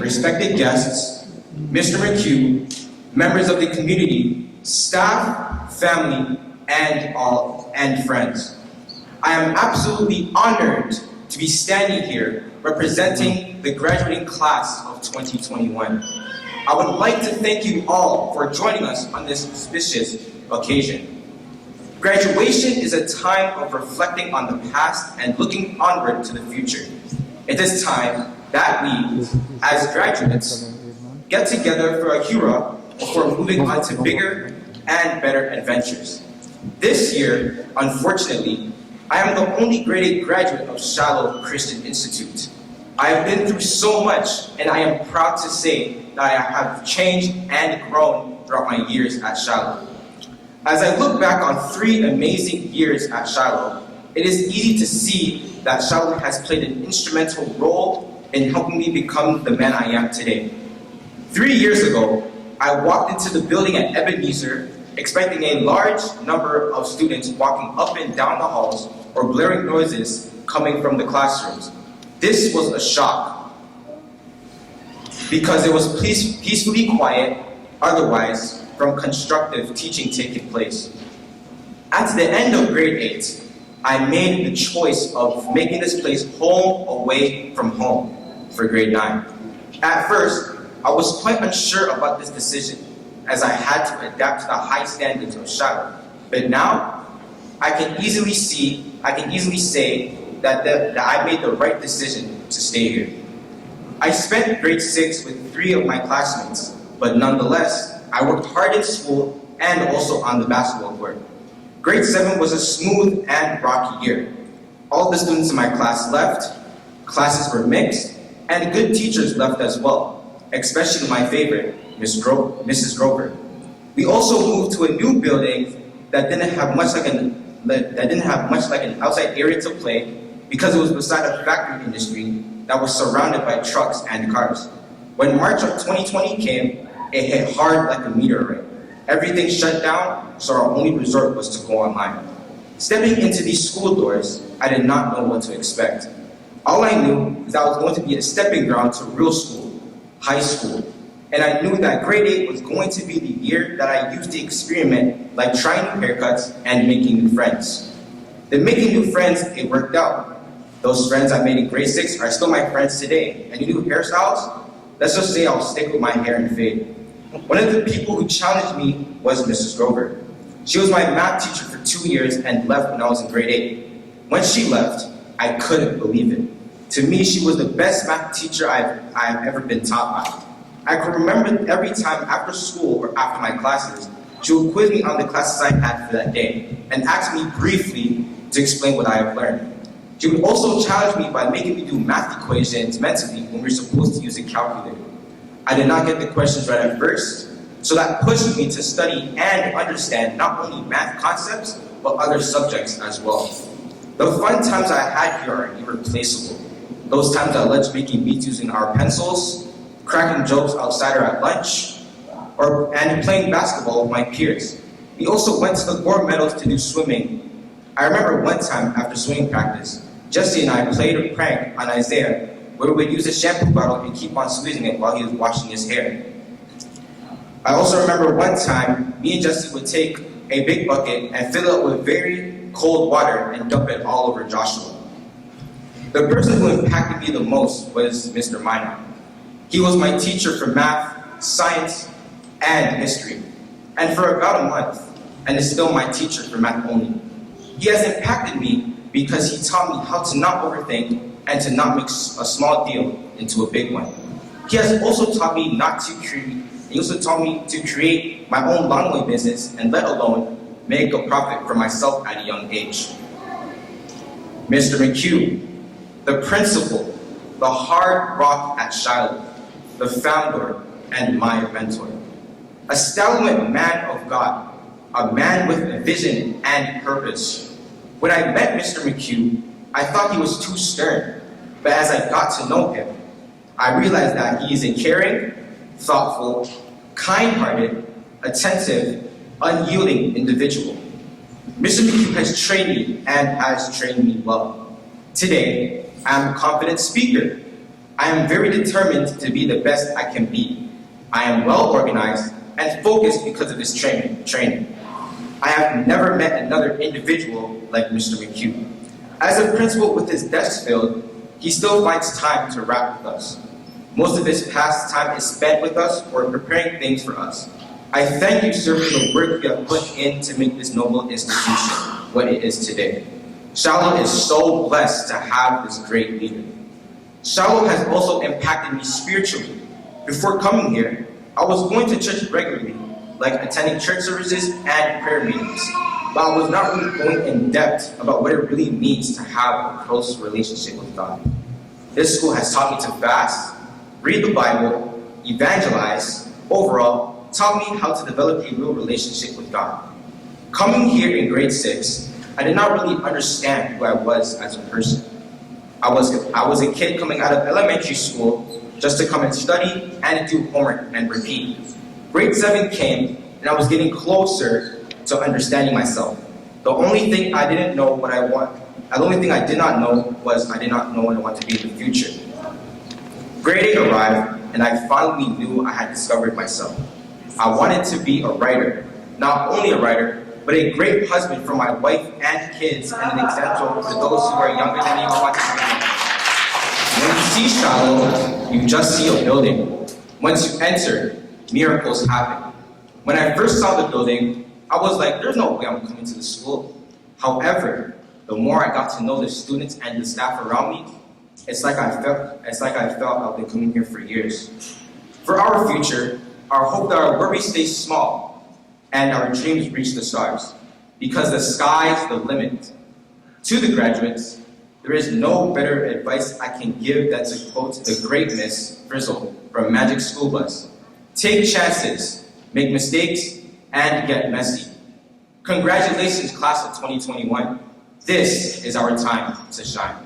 respected guests, Mr. McHugh, members of the community, staff, family, and friends. I am absolutely honored to be standing here representing the graduating class of 2021. I would like to thank you all for joining us on this auspicious occasion. Graduation is a time of reflecting on the past and looking onward to the future. It is time that we, as graduates, get together for a hurrah before moving on to bigger and better adventures. This year, unfortunately, I am the only grade 8 graduate of Shiloh Christian Institute. I have been through so much, and I am proud to say that I have changed and grown throughout my years at Shiloh. As I look back on 3 amazing years at Shiloh, it is easy to see that Shiloh has played an instrumental role in helping me become the man I am today. 3 years ago, I walked into the building at Ebenezer expecting a large number of students walking up and down the halls or blaring noises coming from the classrooms. This was a shock because it was peacefully quiet, otherwise from constructive teaching taking place. At the end of grade 8, I made the choice of making this place home away from home for grade 9. At first, I was quite unsure about this decision as I had to adapt to the high standards of Shiloh. But now, I can easily say that I made the right decision to stay here. I spent grade 6 with 3 of my classmates, but nonetheless, I worked hard in school and also on the basketball court. Grade 7 was a smooth and rocky year. All the students in my class left, classes were mixed, and good teachers left as well, especially my favorite, Mrs. Grover. We also moved to a new building that didn't have much like an outside area to play because it was beside a factory industry that was surrounded by trucks and cars. When March of 2020 came, it hit hard like a meteorite. Everything shut down, so our only resort was to go online. Stepping into these school doors, I did not know what to expect. All I knew is that I was going to be a stepping ground to real school, high school. And I knew that grade 8 was going to be the year that I used to experiment, like trying new haircuts and making new friends. The making new friends, it worked out. Those friends I made in grade 6 are still my friends today. And new hairstyles? Let's just say I'll stick with my hair and fade. One of the people who challenged me was Mrs. Grover. She was my math teacher for 2 years and left when I was in grade 8. When she left, I couldn't believe it. To me, she was the best math teacher I've ever been taught by. I can remember every time after school or after my classes, she would quiz me on the classes I had for that day and ask me briefly to explain what I have learned. She would also challenge me by making me do math equations mentally when we were supposed to use a calculator. I did not get the questions right at first, so that pushed me to study and understand not only math concepts, but other subjects as well. The fun times I had here are irreplaceable. Those times I loved making beats using our pencils, cracking jokes outside or at lunch, and playing basketball with my peers. We also went to the gold medals to do swimming. I remember one time after swimming practice, Jesse and I played a prank on Isaiah where we would use a shampoo bottle and keep on squeezing it while he was washing his hair. I also remember one time, me and Jesse would take a big bucket and fill it with very cold water and dump it all over Joshua. The person who impacted me the most was Mr. Minor. He was my teacher for math, science, and history, and for about a month, and is still my teacher for math only. He has impacted me because he taught me how to not overthink and to not make a small deal into a big one. He has also taught me to create my own lawnmowing business and let alone make a profit for myself at a young age. Mr. McHugh, the principal, the hard rock at Shiloh, the founder, and my mentor. A stalwart man of God, a man with a vision and purpose. When I met Mr. McHugh, I thought he was too stern, but as I got to know him, I realized that he is a caring, thoughtful, kind-hearted, attentive, unyielding individual. Mr. McHugh has trained me and has trained me well. Today, I am a confident speaker. I am very determined to be the best I can be. I am well organized and focused because of this training. I have never met another individual like Mr. McHugh. As a principal with his desk filled, he still finds time to rap with us. Most of his past time is spent with us or preparing things for us. I thank you, sir, for the work you have put in to make this noble institution what it is today. Shiloh is so blessed to have this great leader. Shiloh has also impacted me spiritually. Before coming here, I was going to church regularly, like attending church services and prayer meetings, but I was not really going in depth about what it really means to have a close relationship with God. This school has taught me to fast, read the Bible, evangelize, overall, taught me how to develop a real relationship with God. Coming here in grade 6, I did not really understand who I was as a person. I was a kid coming out of elementary school just to come and study and do homework and repeat. Grade 7 came, and I was getting closer to understanding myself. The only thing I did not know what I want to be in the future. Grade 8 arrived, and I finally knew I had discovered myself. I wanted to be a writer, not only a writer, but a great husband for my wife and kids, and an example for those who are younger than me who want to be. When you see Shiloh, you just see a building. Once you enter, miracles happen. When I first saw the building, I was like, there's no way I'm coming to the school. However, the more I got to know the students and the staff around me, it's like I felt I've been coming here for years. For our future, our hope that our worries stay small and our dreams reach the stars, because the sky's the limit. To the graduates, there is no better advice I can give than to quote the great Miss Frizzle from Magic School Bus. Take chances, make mistakes, and get messy. Congratulations, class of 2021. This is our time to shine.